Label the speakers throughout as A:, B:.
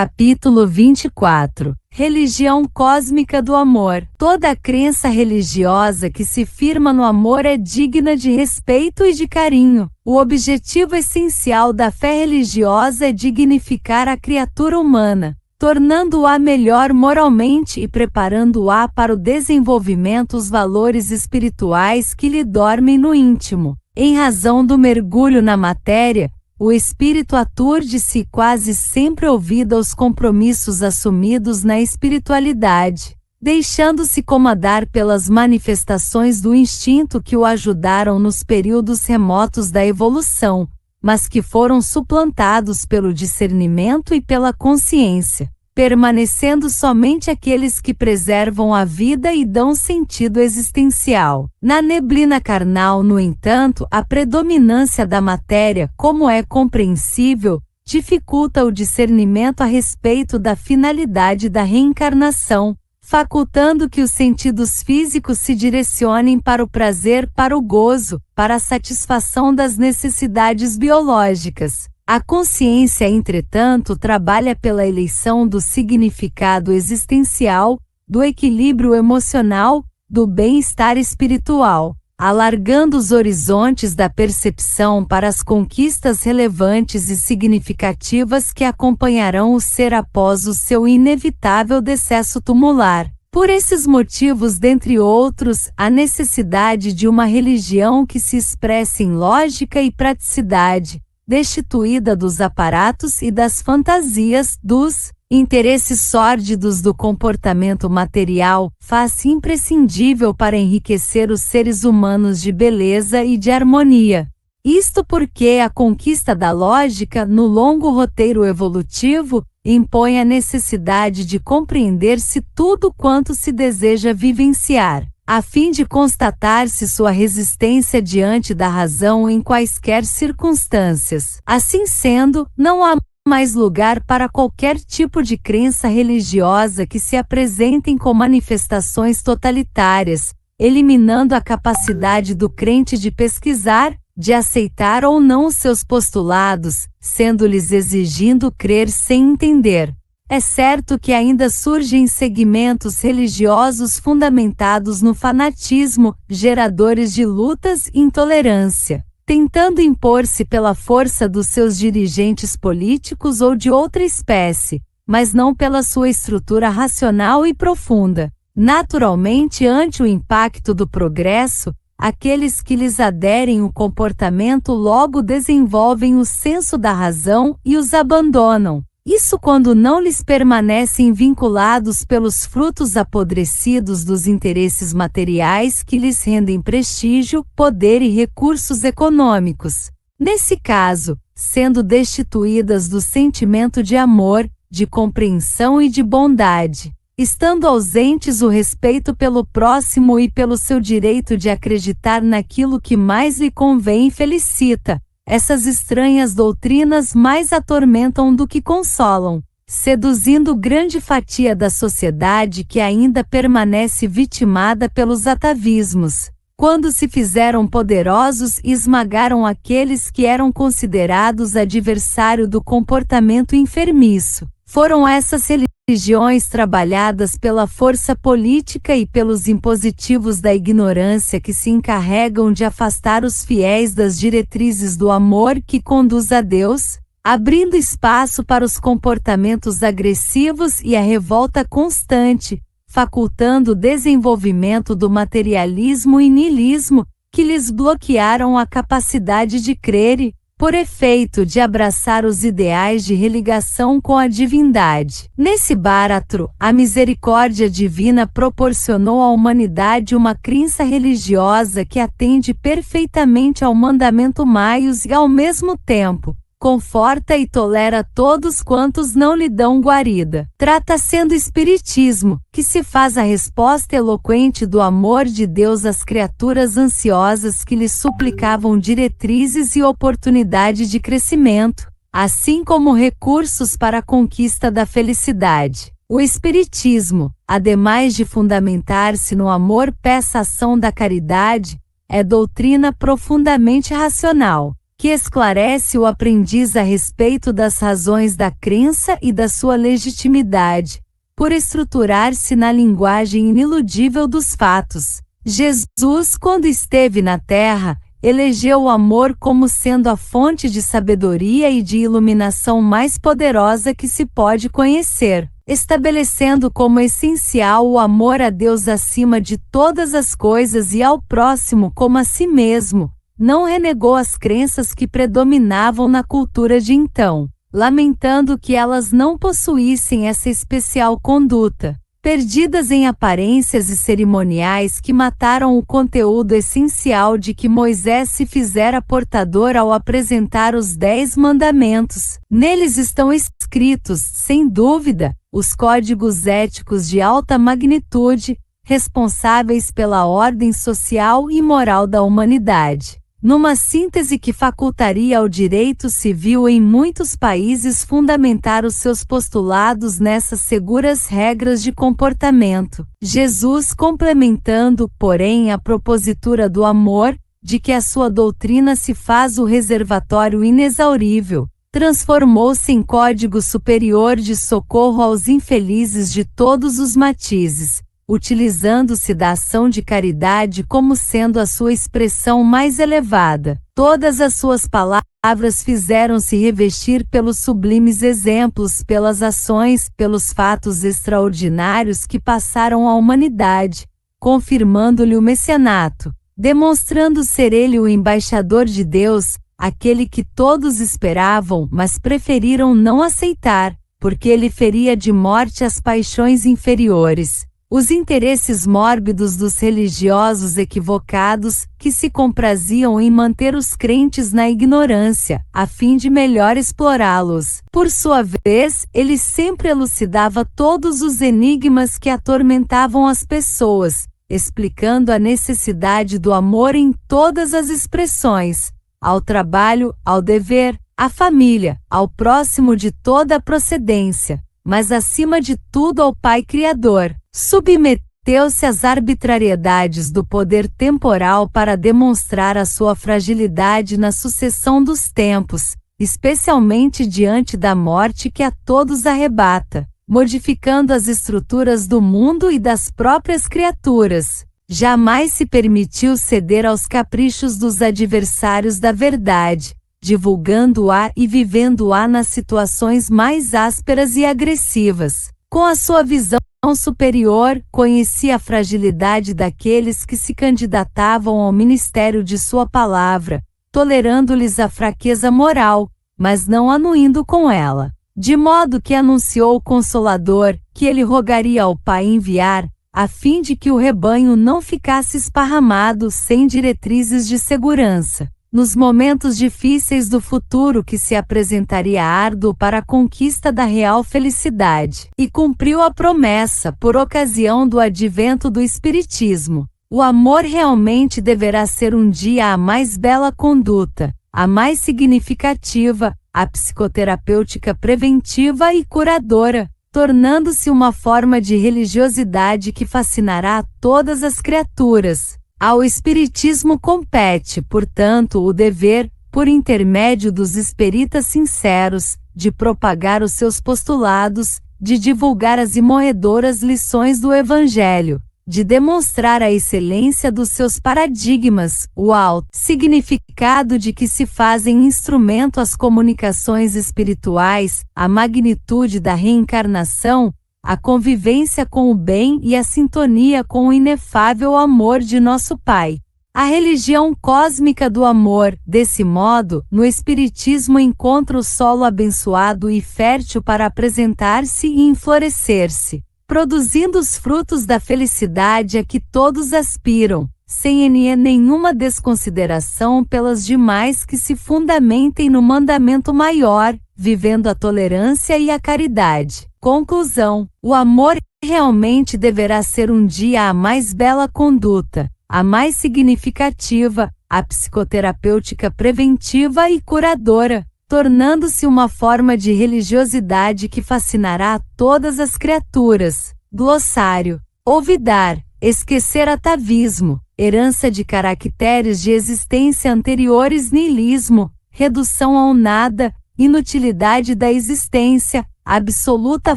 A: Capítulo 24. Religião cósmica do amor. Toda crença religiosa que se firma no amor é digna de respeito e de carinho. O objetivo essencial da fé religiosa é dignificar a criatura humana, tornando-a melhor moralmente e preparando-a para o desenvolvimento dos valores espirituais que lhe dormem no íntimo. Em razão do mergulho na matéria, o espírito aturde-se quase sempre ouvido aos compromissos assumidos na espiritualidade, deixando-se comandar pelas manifestações do instinto que o ajudaram nos períodos remotos da evolução, mas que foram suplantados pelo discernimento e pela consciência, permanecendo somente aqueles que preservam a vida e dão sentido existencial. Na neblina carnal, no entanto, a predominância da matéria, como é compreensível, dificulta o discernimento a respeito da finalidade da reencarnação, facultando que os sentidos físicos se direcionem para o prazer, para o gozo, para a satisfação das necessidades biológicas. A consciência, entretanto, trabalha pela eleição do significado existencial, do equilíbrio emocional, do bem-estar espiritual, alargando os horizontes da percepção para as conquistas relevantes e significativas que acompanharão o ser após o seu inevitável decesso tumular. Por esses motivos, dentre outros, a necessidade de uma religião que se expresse em lógica e praticidade, destituída dos aparatos e das fantasias, dos interesses sórdidos do comportamento material, faz-se imprescindível para enriquecer os seres humanos de beleza e de harmonia. Isto porque a conquista da lógica, no longo roteiro evolutivo, impõe a necessidade de compreender-se tudo quanto se deseja vivenciar, a fim de constatar-se sua resistência diante da razão em quaisquer circunstâncias. Assim sendo, não há mais lugar para qualquer tipo de crença religiosa que se apresentem com manifestações totalitárias, eliminando a capacidade do crente de pesquisar, de aceitar ou não os seus postulados, sendo-lhes exigindo crer sem entender. É certo que ainda surgem segmentos religiosos fundamentados no fanatismo, geradores de lutas e intolerância, tentando impor-se pela força dos seus dirigentes políticos ou de outra espécie, mas não pela sua estrutura racional e profunda. Naturalmente, ante o impacto do progresso, aqueles que lhes aderem o comportamento logo desenvolvem o senso da razão e os abandonam. Isso quando não lhes permanecem vinculados pelos frutos apodrecidos dos interesses materiais que lhes rendem prestígio, poder e recursos econômicos. Nesse caso, sendo destituídas do sentimento de amor, de compreensão e de bondade, estando ausentes o respeito pelo próximo e pelo seu direito de acreditar naquilo que mais lhe convém e felicita, essas estranhas doutrinas mais atormentam do que consolam, seduzindo grande fatia da sociedade que ainda permanece vitimada pelos atavismos, quando se fizeram poderosos e esmagaram aqueles que eram considerados adversário do comportamento enfermiço. Foram essas religiões trabalhadas pela força política e pelos impositivos da ignorância que se encarregam de afastar os fiéis das diretrizes do amor que conduz a Deus, abrindo espaço para os comportamentos agressivos e a revolta constante, facultando o desenvolvimento do materialismo e niilismo, que lhes bloquearam a capacidade de crer e, por efeito de abraçar os ideais de religação com a divindade. Nesse báratro, a misericórdia divina proporcionou à humanidade uma crença religiosa que atende perfeitamente ao mandamento maius e, ao mesmo tempo, conforta e tolera todos quantos não lhe dão guarida. Trata-se do Espiritismo, que se faz a resposta eloquente do amor de Deus às criaturas ansiosas que lhe suplicavam diretrizes e oportunidade de crescimento, assim como recursos para a conquista da felicidade. O Espiritismo, ademais de fundamentar-se no amor peça ação da caridade, é doutrina profundamente racional. que esclarece o aprendiz a respeito das razões da crença e da sua legitimidade, por estruturar-se na linguagem iniludível dos fatos. Jesus, quando esteve na Terra, elegeu o amor como sendo a fonte de sabedoria e de iluminação mais poderosa que se pode conhecer, estabelecendo como essencial o amor a Deus acima de todas as coisas e ao próximo como a si mesmo. Não renegou as crenças que predominavam na cultura de então, lamentando que elas não possuíssem essa especial conduta, perdidas em aparências e cerimoniais que mataram o conteúdo essencial de que Moisés se fizera portador ao apresentar os 10 mandamentos. Neles estão escritos, sem dúvida, os códigos éticos de alta magnitude, responsáveis pela ordem social e moral da humanidade. Numa síntese que facultaria ao direito civil em muitos países fundamentar os seus postulados nessas seguras regras de comportamento. Jesus, complementando, porém, a propositura do amor, de que a sua doutrina se faz o reservatório inexaurível, transformou-se em código superior de socorro aos infelizes de todos os matizes, utilizando-se da ação de caridade como sendo a sua expressão mais elevada. Todas as suas palavras fizeram-se revestir pelos sublimes exemplos, pelas ações, pelos fatos extraordinários que passaram à humanidade, confirmando-lhe o messianato, demonstrando ser ele o embaixador de Deus, aquele que todos esperavam, mas preferiram não aceitar, porque ele feria de morte as paixões inferiores, os interesses mórbidos dos religiosos equivocados, que se compraziam em manter os crentes na ignorância, a fim de melhor explorá-los. Por sua vez, ele sempre elucidava todos os enigmas que atormentavam as pessoas, explicando a necessidade do amor em todas as expressões, ao trabalho, ao dever, à família, ao próximo de toda a procedência, mas acima de tudo ao Pai Criador. Submeteu-se às arbitrariedades do poder temporal para demonstrar a sua fragilidade na sucessão dos tempos, especialmente diante da morte que a todos arrebata, modificando as estruturas do mundo e das próprias criaturas. Jamais se permitiu ceder aos caprichos dos adversários da verdade, divulgando-a e vivendo-a nas situações mais ásperas e agressivas. Com a sua visão superior, conhecia a fragilidade daqueles que se candidatavam ao ministério de sua palavra, tolerando-lhes a fraqueza moral, mas não anuindo com ela. De modo que anunciou o Consolador, que ele rogaria ao Pai enviar, a fim de que o rebanho não ficasse esparramado sem diretrizes de segurança, nos momentos difíceis do futuro que se apresentaria árduo para a conquista da real felicidade. E cumpriu a promessa por ocasião do advento do Espiritismo. O amor realmente deverá ser um dia a mais bela conduta, a mais significativa, a psicoterapêutica preventiva e curadora, tornando-se uma forma de religiosidade que fascinará todas as criaturas. Ao Espiritismo compete, portanto, o dever, por intermédio dos espíritas sinceros, de propagar os seus postulados, de divulgar as imoedoras lições do Evangelho, de demonstrar a excelência dos seus paradigmas, o alto significado de que se fazem instrumento as comunicações espirituais, a magnitude da reencarnação, a convivência com o bem e a sintonia com o inefável amor de nosso Pai. A religião cósmica do amor, desse modo, no Espiritismo encontra o solo abençoado e fértil para apresentar-se e enflorescer-se, produzindo os frutos da felicidade a que todos aspiram, sem nenhuma desconsideração pelas demais que se fundamentem no mandamento maior, vivendo a tolerância e a caridade. Conclusão: o amor realmente deverá ser um dia a mais bela conduta, a mais significativa, a psicoterapêutica preventiva e curadora, tornando-se uma forma de religiosidade que fascinará todas as criaturas. Glossário: olvidar, esquecer atavismo, herança de caracteres de existência anteriores, niilismo, redução ao nada, inutilidade da existência, absoluta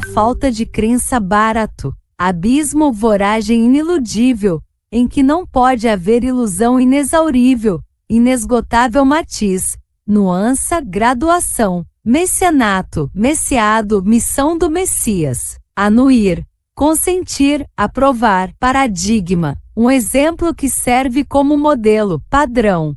A: falta de crença barato, abismo ou voragem iniludível, em que não pode haver ilusão inexaurível, inesgotável matiz, nuança, graduação, messianato, messiado, missão do Messias, anuir, consentir, aprovar, paradigma, um exemplo que serve como modelo, padrão.